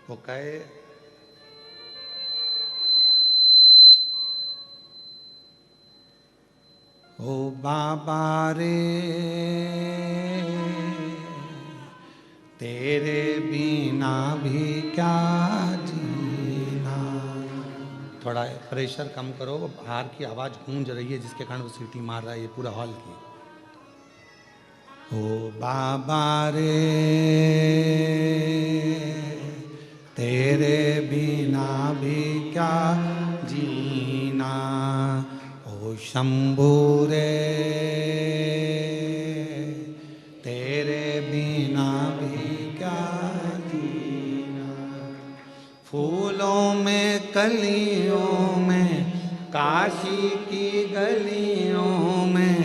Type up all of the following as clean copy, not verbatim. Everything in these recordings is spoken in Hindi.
वो कहे ओ बाबा रे तेरे बिना भी क्या जीना। थोड़ा प्रेशर कम करो, बाहर की आवाज गूंज रही है जिसके कारण वो सीटी मार रहा है ये पूरा हॉल की। ओ बाबा रे तेरे बिना भी क्या जीना। ओ शंभू रे तेरे बिना भी क्या जीना। फूलों में कलियों में काशी की गलियों में,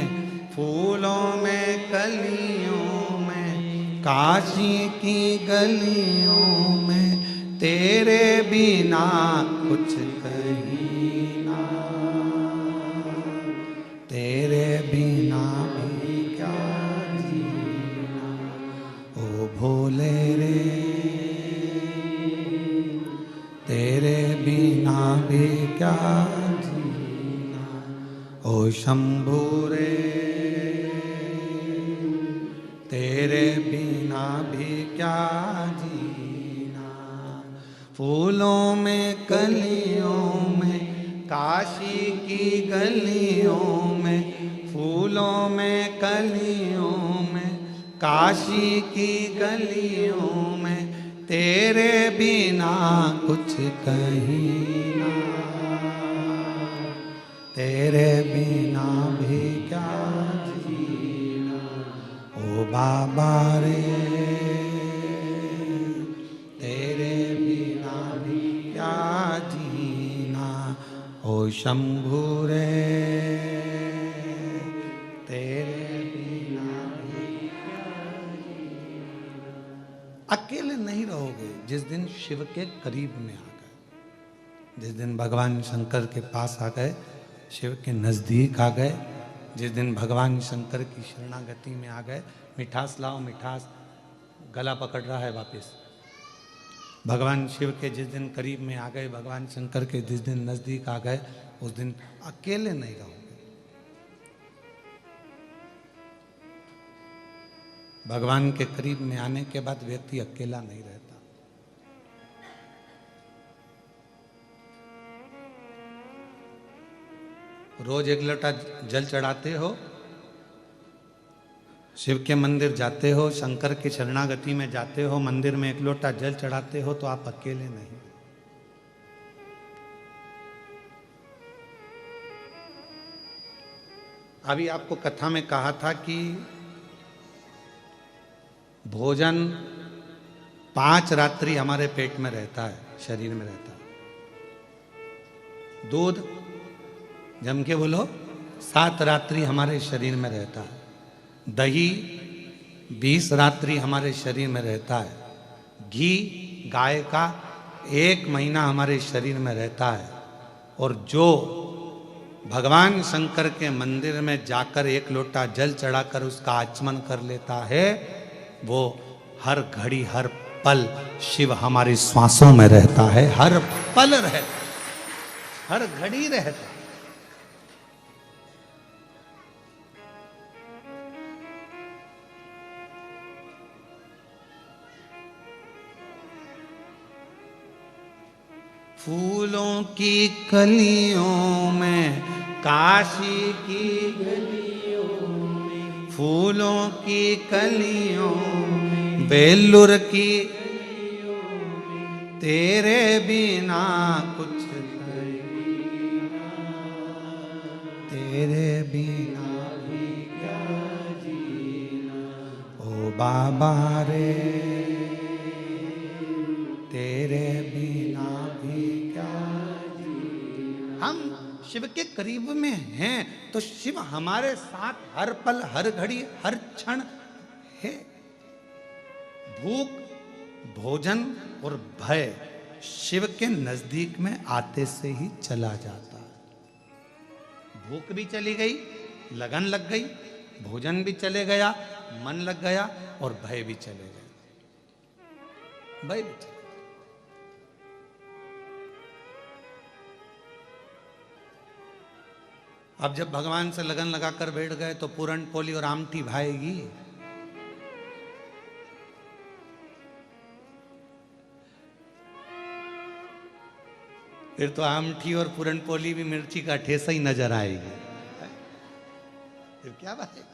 फूलों में कलियों में काशी की गलियों में तेरे बिना कुछ कहीं ना। तेरे बिना भी क्या जीना। ओ भोले रे तेरे बिना भी क्या जीना। ओ शंभू रे तेरे बिना भी क्या जीना। फूलों में कलियों में काशी की गलियों में, फूलों में कलियों में काशी की गलियों में तेरे बिना कुछ कहीं ना। तेरे बिना भी क्या जीना। ओ बाबा रे तेरे बिना भी क्या जीना। ओ शंभू रे तेरे बिना भी अकेले नहीं रहोगे। जिस दिन शिव के करीब में आ गए, जिस दिन भगवान शंकर के पास आ गए, शिव के नजदीक आ गए, जिस दिन भगवान शंकर की शरणागति में आ गए, मिठास लाओ मिठास, गला पकड़ रहा है वापस। भगवान शिव के जिस दिन करीब में आ गए, भगवान शंकर के जिस दिन नजदीक आ गए, उस दिन अकेले नहीं रहोगे। भगवान के करीब में आने के बाद व्यक्ति अकेला नहीं रहता। रोज एक लोटा जल चढ़ाते हो, शिव के मंदिर जाते हो, शंकर की शरणागति में जाते हो, मंदिर में एक लोटा जल चढ़ाते हो, तो आप अकेले नहीं। अभी आपको कथा में कहा था कि भोजन 5 रात्रि हमारे पेट में रहता है, शरीर में रहता है। दूध जम के बोलो 7 रात्रि हमारे शरीर में रहता है। दही 20 रात्रि हमारे शरीर में रहता है। घी गाय का 1 महीना हमारे शरीर में रहता है। और जो भगवान शंकर के मंदिर में जाकर एक लोटा जल चढ़ाकर उसका आचमन कर लेता है, वो हर घड़ी हर पल शिव हमारी श्वासों में रहता है, हर पल रहता, हर घड़ी रहता। फूलों की कलियों में काशी की गलियों में, फूलों की कलियों में बेलूर की गलियों में तेरे बिना कुछ कहीं, तेरे बिना भी क्या जीना। ओ बाबा रे तेरे बिना भी क्या जीना। हम शिव के करीब में हैं तो शिव हमारे साथ हर पल हर घड़ी हर क्षण है। भूख भोजन और भय शिव के नजदीक में आते से ही चला जाता है। भूख भी चली गई, लगन लग गई, भोजन भी चले गया, मन लग गया और भय भी चले गए, भय भी चले। अब जब भगवान से लगन लगाकर बैठ गए तो पूरन पोली और आमटी भाएगी। फिर तो आमठी और पूरन पोली भी मिर्ची का ठेसा ही नजर आएगी। फिर क्या बात है।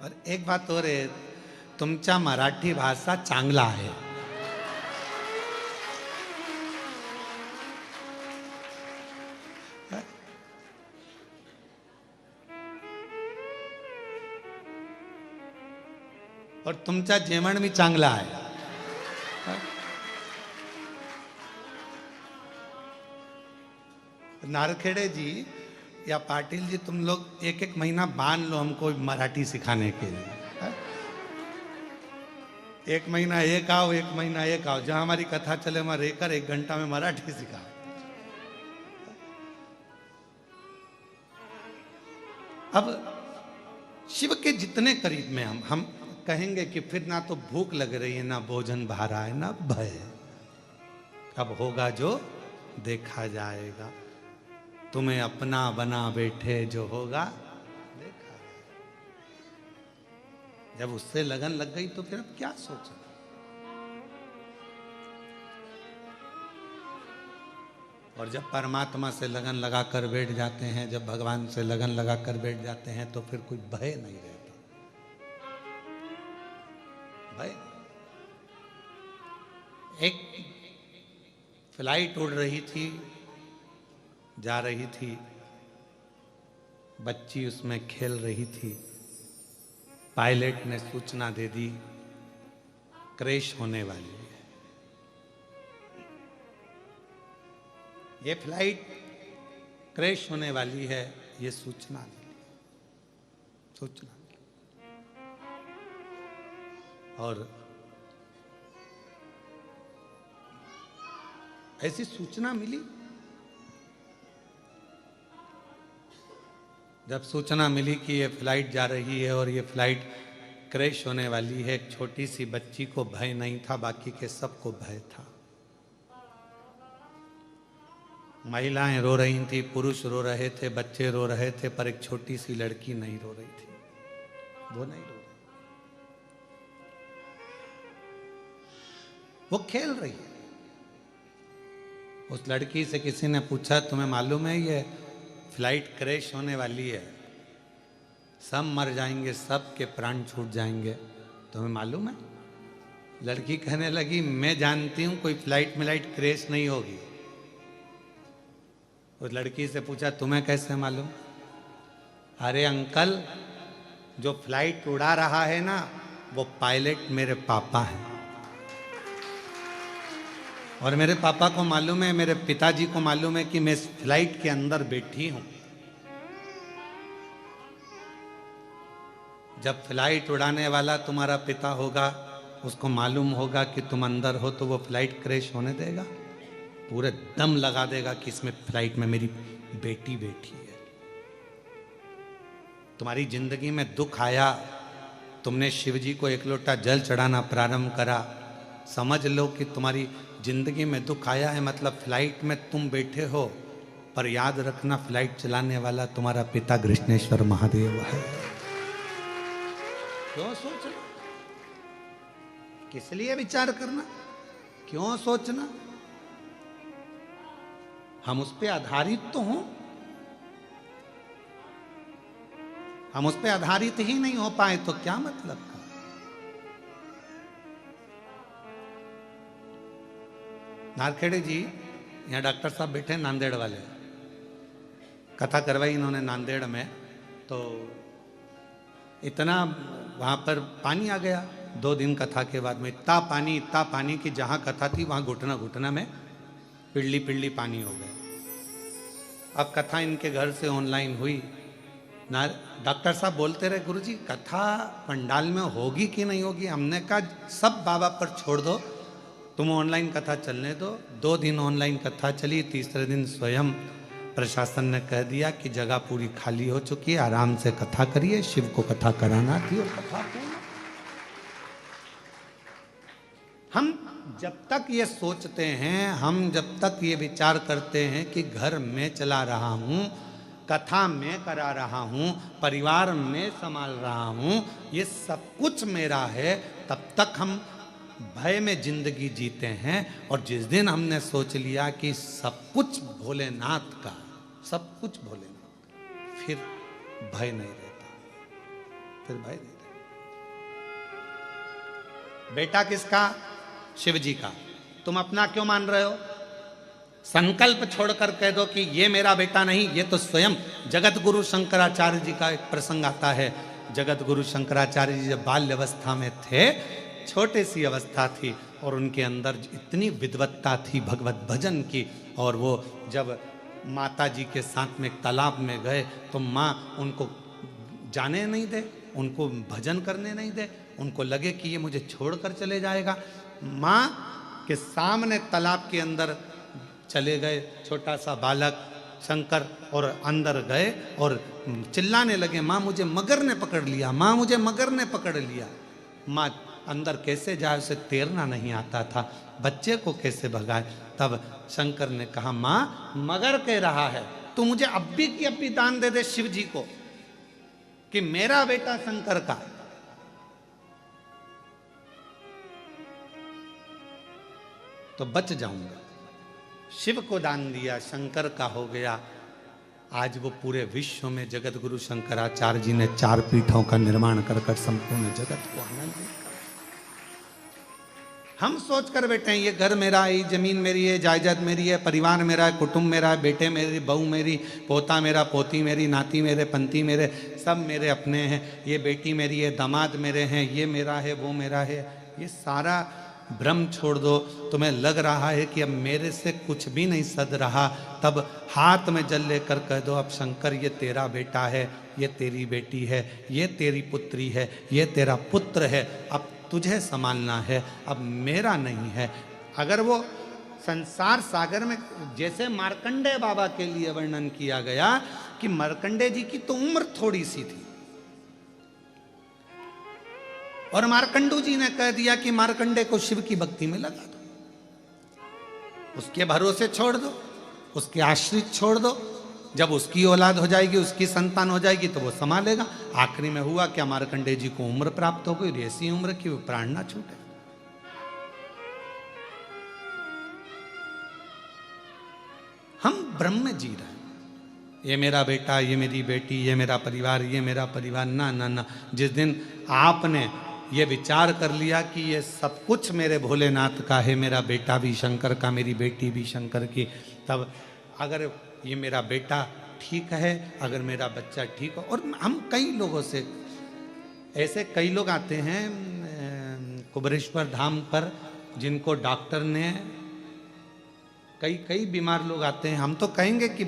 और एक बात और है, तुमचा मराठी भाषा चांगला आहे। और तुमचा जेवण भी चांगला आहे। नारखेड़े जी या पाटिल जी, तुम लोग एक एक महीना बांध लो हमको मराठी सिखाने के लिए। एक महीना एक आओ, एक महीना एक आओ, जहां हमारी कथा चले वहां रहकर 1 घंटा में मराठी सिखाओ। अब शिव के जितने करीब में हम कहेंगे कि फिर ना तो भूख लग रही है, ना भोजन भा रहा है, ना भय। अब होगा जो देखा जाएगा, तुम्हें अपना बना बैठे जो होगा देखा। जब उससे लगन लग गई तो फिर अब क्या सोचना। और जब परमात्मा से लगन लगा कर बैठ जाते हैं, जब भगवान से लगन लगा कर बैठ जाते हैं तो फिर कोई भय नहीं रहता। भय। एक फ्लाइट उड़ रही थी, जा रही थी, बच्ची उसमें खेल रही थी। पायलट ने सूचना दे दी क्रैश होने वाली है। ये फ्लाइट क्रैश होने वाली है, ये सूचना दी। सूचना और ऐसी सूचना मिली। जब सूचना मिली कि ये फ्लाइट जा रही है और ये फ्लाइट क्रैश होने वाली है, एक छोटी सी बच्ची को भय नहीं था, बाकी के सबको भय था। महिलाएं रो रही थी, पुरुष रो रहे थे, बच्चे रो रहे थे, पर एक छोटी सी लड़की नहीं रो रही थी। वो नहीं रो रही, वो खेल रही है। उस लड़की से किसी ने पूछा, तुम्हें मालूम है ये फ्लाइट क्रैश होने वाली है, सब मर जाएंगे, सब के प्राण छूट जाएंगे, तुम्हें मालूम है? लड़की कहने लगी, मैं जानती हूं कोई फ्लाइट मिलाइट क्रैश नहीं होगी। उस लड़की से पूछा, तुम्हें कैसे मालूम? अरे अंकल, जो फ्लाइट उड़ा रहा है ना, वो पायलट मेरे पापा हैं। और मेरे पापा को मालूम है, मेरे पिताजी को मालूम है कि मैं इस फ्लाइट के अंदर बैठी हूं। जब फ्लाइट उड़ाने वाला तुम्हारा पिता होगा, उसको मालूम होगा कि तुम अंदर हो, तो वो फ्लाइट क्रैश होने देगा? पूरे दम लगा देगा कि इसमें फ्लाइट में मेरी बेटी बैठी है। तुम्हारी जिंदगी में दुख आया, तुमने शिव जी को 1 लोटा जल चढ़ाना प्रारंभ करा, समझ लो कि तुम्हारी जिंदगी में दुख आया है, मतलब फ्लाइट में तुम बैठे हो, पर याद रखना फ्लाइट चलाने वाला तुम्हारा पिता कृष्णेश्वर महादेव है। क्यों सोचना? किस लिए विचार करना? क्यों सोचना? हम उस पे आधारित तो हों। हम उस पे आधारित ही नहीं हो पाए तो क्या मतलब का? नारखेड़े जी, यहाँ डॉक्टर साहब बैठे, नांदेड़ वाले, कथा करवाई इन्होंने नांदेड़ में, तो इतना वहाँ पर पानी आ गया 2 दिन कथा के बाद में। इतना पानी कि जहाँ कथा थी वहाँ घुटना घुटना में पिल्ली पिल्ली पानी हो गया। अब कथा इनके घर से ऑनलाइन हुई ना, डॉक्टर साहब बोलते रहे, गुरुजी कथा पंडाल में होगी कि नहीं होगी? हमने कहा सब बाबा पर छोड़ दो, तुम ऑनलाइन कथा चलने दो। 2 दिन ऑनलाइन कथा चली, तीसरे दिन स्वयं प्रशासन ने कह दिया कि जगह पूरी खाली हो चुकी है, आराम से कथा करिए। शिव को कथा कराना थी और कथा पूर्ण। जब तक ये सोचते हैं, हम जब तक ये विचार करते हैं कि घर में चला रहा हूँ, कथा में करा रहा हूँ, परिवार में संभाल रहा हूँ, ये सब कुछ मेरा है, तब तक हम भय में जिंदगी जीते हैं। और जिस दिन हमने सोच लिया कि सब कुछ भोलेनाथ का, सब कुछ भोलेनाथ का, फिर भय नहीं रहता, फिर भय नहीं रहता। बेटा किसका? शिव जी का। तुम अपना क्यों मान रहे हो? संकल्प छोड़कर कह दो कि ये मेरा बेटा नहीं, ये तो स्वयं जगत गुरु शंकराचार्य जी का एक प्रसंग आता है। जगत गुरु शंकराचार्य जी जब बाल्य अवस्था में थे, छोटी सी अवस्था थी और उनके अंदर इतनी विद्वत्ता थी भगवत भजन की, और वो जब माता जी के साथ में एक तालाब में गए तो माँ उनको जाने नहीं दे, उनको भजन करने नहीं दे, उनको लगे कि ये मुझे छोड़कर चले जाएगा। माँ के सामने तालाब के अंदर चले गए छोटा सा बालक शंकर, और अंदर गए और चिल्लाने लगे, माँ मुझे मगर ने पकड़ लिया, माँ मुझे मगर ने पकड़ लिया। माँ अंदर कैसे जाए, उसे तैरना नहीं आता था, बच्चे को कैसे भगाए। तब शंकर ने कहा, माँ मगर कह रहा है, तू मुझे अब्बी की अब्बी दान दे दे शिव जी को कि मेरा बेटा शंकर का। तो बच जाऊंगा। शिव को दान दिया, शंकर का हो गया। आज वो पूरे विश्व में जगत गुरु शंकराचार्य जी ने 4 पीठों का निर्माण कर कर संपूर्ण जगत को आनंद दिया। हम सोच कर बैठे हैं ये घर मेरा है, ये जमीन मेरी है, जायदाद मेरी है, परिवार मेरा है, कुटुंब मेरा है, बेटे मेरी, बहू मेरी, पोता मेरा, पोती मेरी, नाती मेरे, पंती मेरे, सब मेरे अपने हैं। ये बेटी मेरी है, दामाद मेरे हैं, ये मेरा है, वो मेरा है। ये सारा भ्रम छोड़ दो। तुम्हें लग रहा है कि अब मेरे से कुछ भी नहीं सद रहा, तब हाथ में जल लेकर कह दो, अब शंकर ये तेरा बेटा है, ये तेरी बेटी है, ये तेरी पुत्री है, ये तेरा पुत्र है, अब तुझे संभालना है, अब मेरा नहीं है। अगर वो संसार सागर में, जैसे मार्कंडेय बाबा के लिए वर्णन किया गया कि मार्कंडेय जी की तो उम्र थोड़ी सी थी, और मार्कंडू जी ने कह दिया कि मार्कंडे को शिव की भक्ति में लगा दो, उसके भरोसे छोड़ दो, उसके आश्रित छोड़ दो। जब उसकी औलाद हो जाएगी, उसकी संतान हो जाएगी तो वो संभालेगा। आखिरी में हुआ क्या, मार्कंडे जी को उम्र प्राप्त हो गई, ऐसी उम्र की वो प्राण ना छूटे। हम ब्रह्म में जी रहे हैं। ये मेरा बेटा, ये मेरी बेटी, ये मेरा परिवार, ये मेरा परिवार, ना ना ना। जिस दिन आपने ये विचार कर लिया कि ये सब कुछ मेरे भोलेनाथ का है, मेरा बेटा भी शंकर का, मेरी बेटी भी शंकर की, तब अगर ये मेरा बेटा ठीक है, अगर मेरा बच्चा ठीक हो। और हम कई लोगों से, ऐसे कई लोग आते हैं कुबरेश्वर धाम पर, जिनको डॉक्टर ने, कई बीमार लोग आते हैं, हम तो कहेंगे कि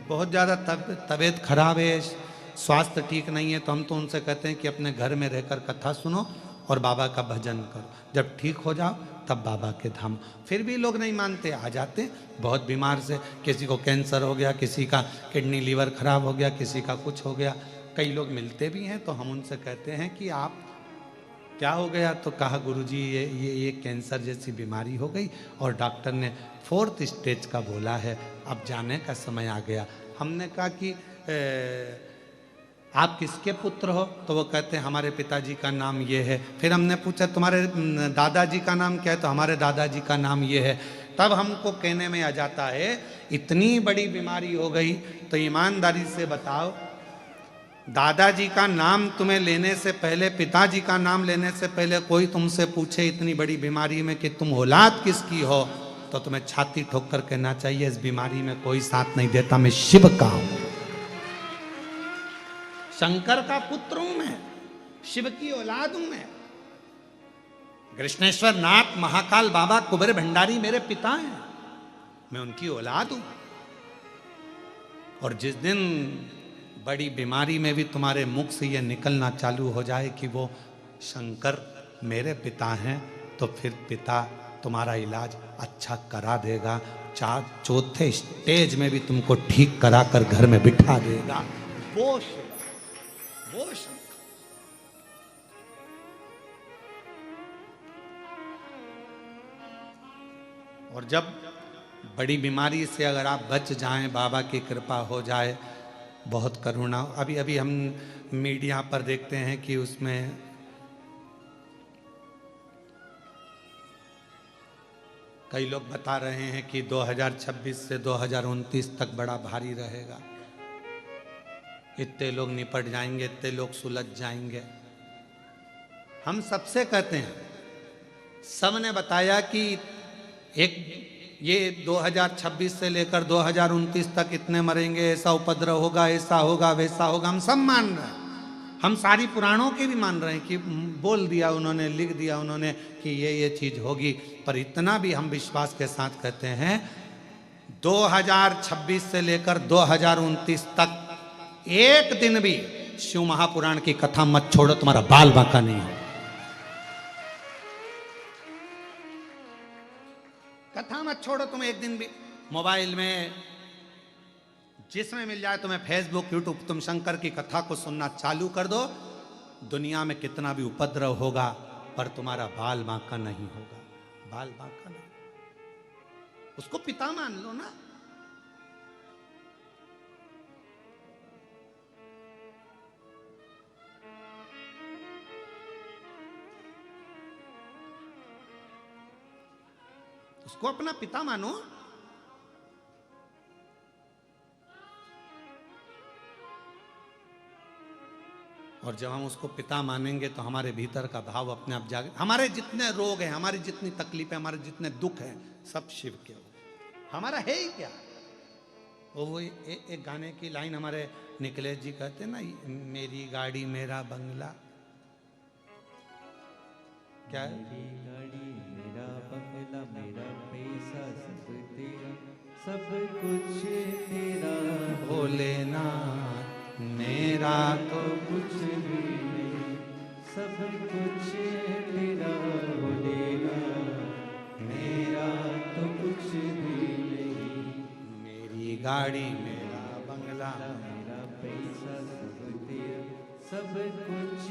बहुत ज़्यादा तबीयत खराब है, स्वास्थ्य ठीक नहीं है, तो हम तो उनसे कहते हैं कि अपने घर में रहकर कथा सुनो और बाबा का भजन करो, जब ठीक हो जाओ तब बाबा के धाम। फिर भी लोग नहीं मानते, आ जाते बहुत बीमार से, किसी को कैंसर हो गया, किसी का किडनी लीवर खराब हो गया, किसी का कुछ हो गया। कई लोग मिलते भी हैं तो हम उनसे कहते हैं कि आप क्या हो गया, तो कहा गुरुजी ये कैंसर जैसी बीमारी हो गई और डॉक्टर ने 4th स्टेज का बोला है, अब जाने का समय आ गया। हमने कहा कि आप किसके पुत्र हो, तो वो कहते हैं हमारे पिताजी का नाम ये है। फिर हमने पूछा तुम्हारे दादाजी का नाम क्या है, तो हमारे दादाजी का नाम ये है। तब हमको कहने में आ जाता है इतनी बड़ी बीमारी हो गई, तो ईमानदारी से बताओ, दादाजी का नाम तुम्हें लेने से पहले, पिताजी का नाम लेने से पहले कोई तुमसे पूछे इतनी बड़ी बीमारी में कि तुम औलाद किसकी हो, तो तुम्हें छाती ठोक कर कहना चाहिए इस बीमारी में कोई साथ नहीं देता, मैं शिव का हूं, शंकर का पुत्र हूं मैं, शिव की औलाद हूं मैं। कृष्णेश्वर नाथ महाकाल बाबा कुबेर भंडारी मेरे पिता हैं, मैं उनकी औलाद हूं। और जिस दिन बड़ी बीमारी में भी तुम्हारे मुख से यह निकलना चालू हो जाए कि वो शंकर मेरे पिता हैं, तो फिर पिता तुम्हारा इलाज अच्छा करा देगा, 4th स्टेज में भी तुमको ठीक करा कर घर में बिठा देगा। वो शंकर। और जब बड़ी बीमारी से अगर आप बच जाएं, बाबा की कृपा हो जाए, बहुत करुणा। अभी अभी हम मीडिया पर देखते हैं कि उसमें कई लोग बता रहे हैं कि 2026 से 2029 तक बड़ा भारी रहेगा, इतने लोग निपट जाएंगे, इतने लोग सुलझ जाएंगे। हम सबसे कहते हैं, सब ने बताया कि एक ये 2026 से लेकर 2029 तक इतने मरेंगे, ऐसा उपद्रव होगा, ऐसा होगा, वैसा होगा। हम सब मान रहे हैं, हम सारी पुराणों के भी मान रहे हैं कि बोल दिया उन्होंने, लिख दिया उन्होंने कि ये चीज होगी। पर इतना भी हम विश्वास के साथ कहते हैं, 2026 से लेकर 2029 तक एक दिन भी शिव महापुराण की कथा मत छोड़ो, तुम्हारा बाल बांका नहीं हो। कथा मत छोड़ो तुम एक दिन भी। मोबाइल में जिसमें मिल जाए तुम्हें, फेसबुक, यूट्यूब, तुम शंकर की कथा को सुनना चालू कर दो। दुनिया में कितना भी उपद्रव होगा, पर तुम्हारा बाल बांका नहीं होगा, बाल बांका नहीं। उसको पिता मान लो ना। उसको अपना पिता मानो। और जब हम उसको पिता मानेंगे तो हमारे भीतर का भाव अपने आप जागे। हमारे जितने रोग हैं, हमारी जितनी तकलीफें, हमारे जितने दुख हैं, सब शिव के हो। हमारा है ही क्या। वो एक गाने की लाइन हमारे निकलेश जी कहते ना, मेरी गाड़ी मेरा बंगला, क्या है? मेरी गाड़ी मेरा बंगला, मेरा पैसा सब तेरा, सब कुछ तेरा भोलेनाथ, मेरा तो कुछ भी नहीं, सब कुछ तेरा भोलेनाथ, मेरा तो कुछ भी नहीं। मेरी गाड़ी मेरा बंगला, मेरा पैसा सब तेरा, सब कुछ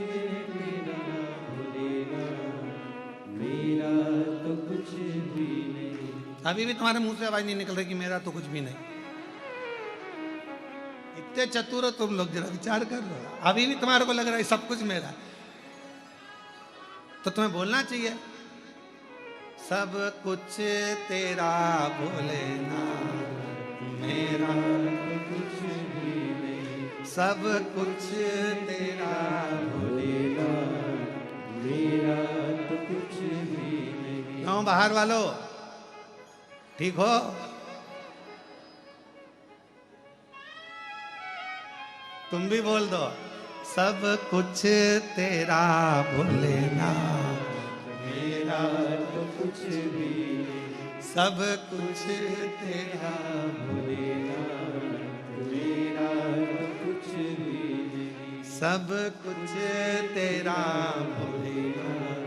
तेरा भोलेनाथ, मेरा तो कुछ भी नहीं। अभी भी तुम्हारे मुंह से आवाज नहीं निकल रही कि मेरा तो कुछ भी नहीं। इतने चतुर हो तुम लोग, जरा विचार कर लो। अभी भी तुम्हारे को लग रहा है सब कुछ मेरा, तो तुम्हें बोलना चाहिए सब कुछ तेरा भोलेनाथ, मेरा तो कुछ भी नहीं, सब कुछ तेरा भोलेनाथ, मेरा तो कुछ भी नहीं। क्यों बाहर वालों, ठीक हो? तुम भी बोल दो, सब कुछ तेरा भोलेनाथ, मेरा तो कुछ भी नहीं, सब कुछ तेरा भोलेनाथ, मेरा तो कुछ भी नहीं, सब कुछ तेरा भोलेनाथ,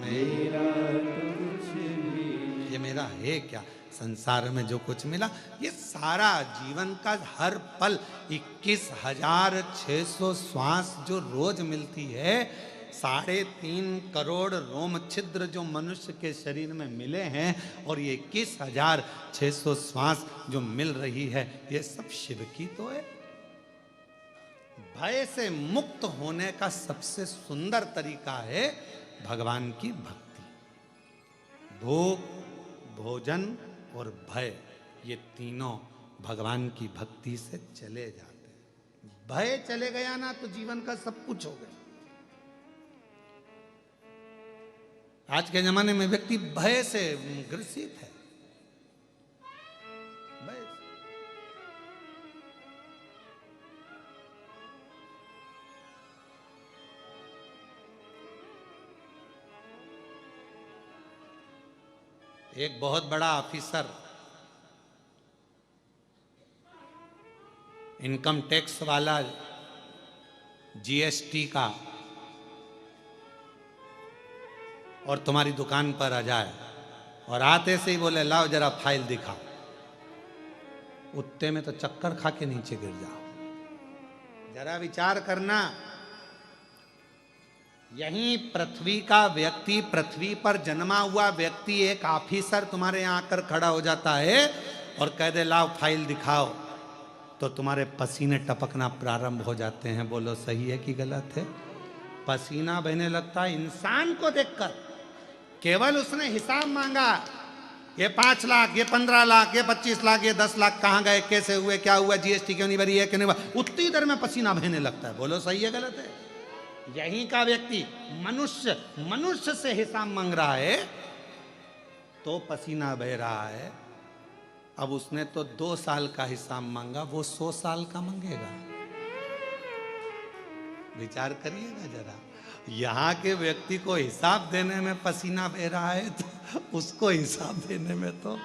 मेरा तो कुछ भी नहीं। ये मेरा है क्या? संसार में जो कुछ मिला, ये सारा जीवन का हर पल 21,600 श्वास जो रोज मिलती है, 3.5 करोड़ रोम छिद्र जो मनुष्य के शरीर में मिले हैं, और ये 21,600 श्वास जो मिल रही है, ये सब शिव की तो है। भय से मुक्त होने का सबसे सुंदर तरीका है भगवान की भक्ति। भूख, भोजन और भय, ये तीनों भगवान की भक्ति से चले जाते हैं। भय चले गया ना तो जीवन का सब कुछ हो गया। आज के जमाने में व्यक्ति भय से ग्रसित है। भय से। एक बहुत बड़ा ऑफिसर इनकम टैक्स वाला, जीएसटी का, और तुम्हारी दुकान पर आ जाए और आते से ही बोले लाओ जरा फाइल दिखाओ, उतने में तो चक्कर खा के नीचे गिर जाओ। जरा विचार करना, यहीं पृथ्वी का व्यक्ति, पृथ्वी पर जन्मा हुआ व्यक्ति, एक ऑफिसर तुम्हारे यहाँ आकर खड़ा हो जाता है और कह दे लाओ फाइल दिखाओ, तो तुम्हारे पसीने टपकना प्रारंभ हो जाते हैं। बोलो सही है कि गलत है? पसीना बहने लगता है इंसान को देखकर। केवल उसने हिसाब मांगा, ये 5 लाख, ये 15 लाख, ये 25 लाख, ये 10 लाख कहाँ गए, कैसे हुए, क्या हुआ, जीएसटी क्यों नहीं भरी है, क्यों नहीं भरा, उतनी देर में पसीना बहने लगता है। बोलो सही है गलत है? यहीं का व्यक्ति मनुष्य से हिसाब मांग रहा है तो पसीना बह रहा है। अब उसने तो 2 साल का हिसाब मांगा, वो 100 साल का मांगेगा। विचार करिएगा जरा, यहाँ के व्यक्ति को हिसाब देने में पसीना बह रहा है तो उसको हिसाब देने में तो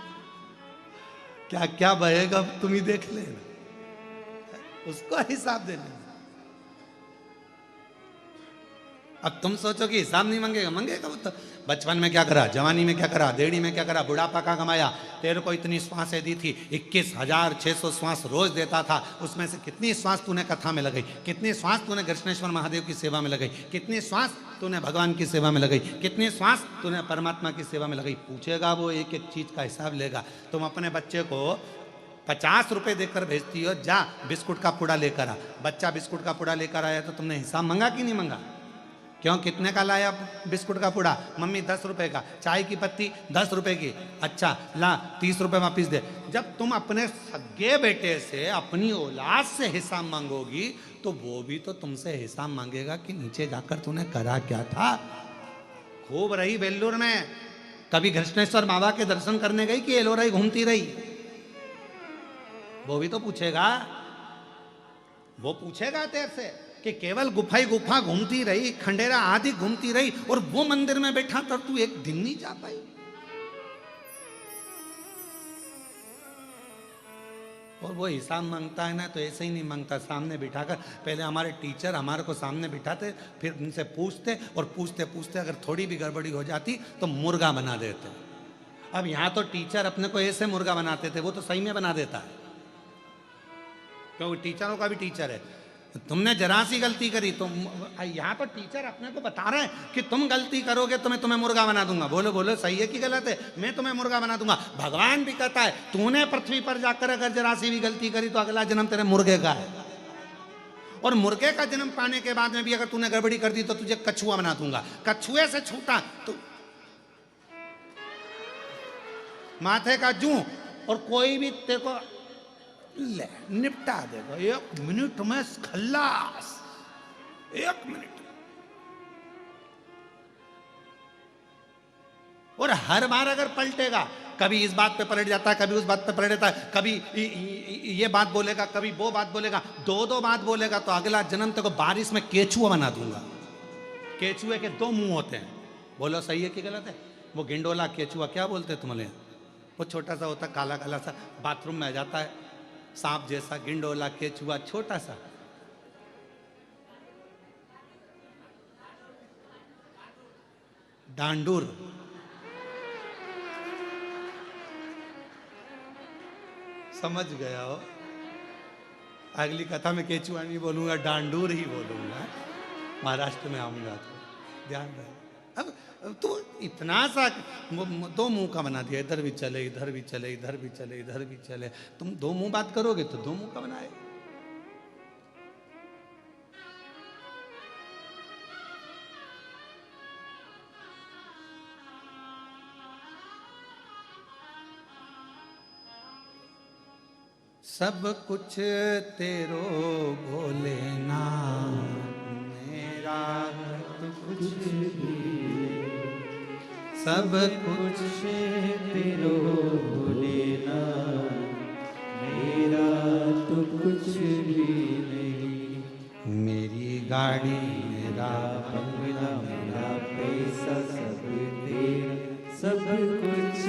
क्या क्या बहेगा तुम ही देख लेना, उसको हिसाब देने में। अब तुम सोचो कि हिसाब नहीं मांगेगा, मांगेगा वो तो। बचपन में क्या करा, जवानी में क्या करा, देड़ी में क्या करा, बुढ़ापा का कमाया, तेरे को इतनी श्वासें दी थी, 21,600 श्वास रोज देता था, उसमें से कितनी श्वास तूने कथा में लगाई, कितनी श्वास तूने कृष्णेश्वर महादेव की सेवा में लगाई, कितनी श्वास तूने भगवान की सेवा में लगाई, कितनी श्वास तूने परमात्मा की सेवा में लगाई। पूछेगा वो, एक एक चीज का हिसाब लेगा। तुम अपने बच्चे को 50 रुपए देकर भेजती हो, जा बिस्कुट का पुड़ा लेकर आ। बच्चा बिस्कुट का पुड़ा लेकर आया तो तुमने हिसाब मांगा कि नहीं मांगा? क्यों, कितने का लाया बिस्कुट का पुड़ा? मम्मी 10 रुपए का। चाय की पत्ती 10 रुपए की। अच्छा ला 30 रुपए वापिस दे। जब तुम अपने सगे बेटे से, अपनी औलाद से हिसाब मांगोगी तो वो भी तो तुमसे हिसाब मांगेगा कि नीचे जाकर तूने करा क्या था। खूब रही वेल्लूर में, कभी कृष्णेश्वर बाबा के दर्शन करने गई कि एलोराई घूमती रही? वो भी तो पूछेगा, वो पूछेगा तेरे से कि केवल गुफा ही गुफा घूमती रही, खंडेरा आदि घूमती रही और वो मंदिर में बैठा तो तू एक दिन नहीं जा पाई। और वो हिसाब मांगता है ना तो ऐसे ही नहीं मांगता, सामने बिठाकर, पहले हमारे टीचर हमारे को सामने बिठाते, फिर उनसे पूछते और पूछते पूछते अगर थोड़ी भी गड़बड़ी हो जाती तो मुर्गा बना देते। अब यहाँ तो टीचर अपने को ऐसे मुर्गा बनाते थे, वो तो सही में बना देता है, क्योंकि टीचरों का भी टीचर है। तुमने जरा सी गलती करी तो यहाँ पर टीचर अपने को बता रहे हैं कि तुम गलती करोगे तो मैं तुम्हें मुर्गा बना दूंगा। बोलो बोलो सही है कि गलत है? मैं तुम्हें मुर्गा बना दूंगा। भगवान भी कहता है तूने पृथ्वी पर जाकर अगर जरा सी भी गलती करी तो अगला जन्म तेरे मुर्गे का है, और मुर्गे का जन्म पाने के बाद में भी अगर तूने गड़बड़ी कर दी तो तुझे कछुआ बना दूंगा। कछुए से छूटा तो माथे का जूं, और कोई भी तेरे को ले निपटा देगा 1 मिनट में, खल्लास 1 मिनट। और हर बार अगर पलटेगा, कभी इस बात पे पलट जाता है, कभी उस बात पे पलट जाता है, कभी ये बात बोलेगा, कभी वो बात बोलेगा, 2 बात बोलेगा तो अगला जन्म तेरे को बारिश में केचुआ बना दूंगा। केचुए के 2 मुंह होते हैं। बोलो सही है कि गलत है? वो गिंडोला केचुआ क्या बोलते हैं तुम्हारे? वो छोटा सा होता, काला काला सा, बाथरूम में आ जाता है, सांप जैसा। गिंडोला केचुआ छोटा सा। डांडूर, समझ गया हो? अगली कथा में केचुआ नहीं बोलूंगा, डांडूर ही बोलूंगा। महाराष्ट्र में आऊंगा तो ध्यान रहे। अब तो इतना सा 2 मुंह का बना दिया, इधर भी चले, इधर भी चले, इधर भी चले, इधर भी चले। तुम 2 मुंह बात करोगे तो 2 मुंह का बनाए। सब कुछ तेरो भोलेनाथ, मेरा तो कुछ भी, सब कुछ तेरो भोलेनाथ, मेरा तो कुछ भी नहीं। मेरी गाड़ी, मेरा बंगला, मेरा पैसा सब तेरा, सब कुछ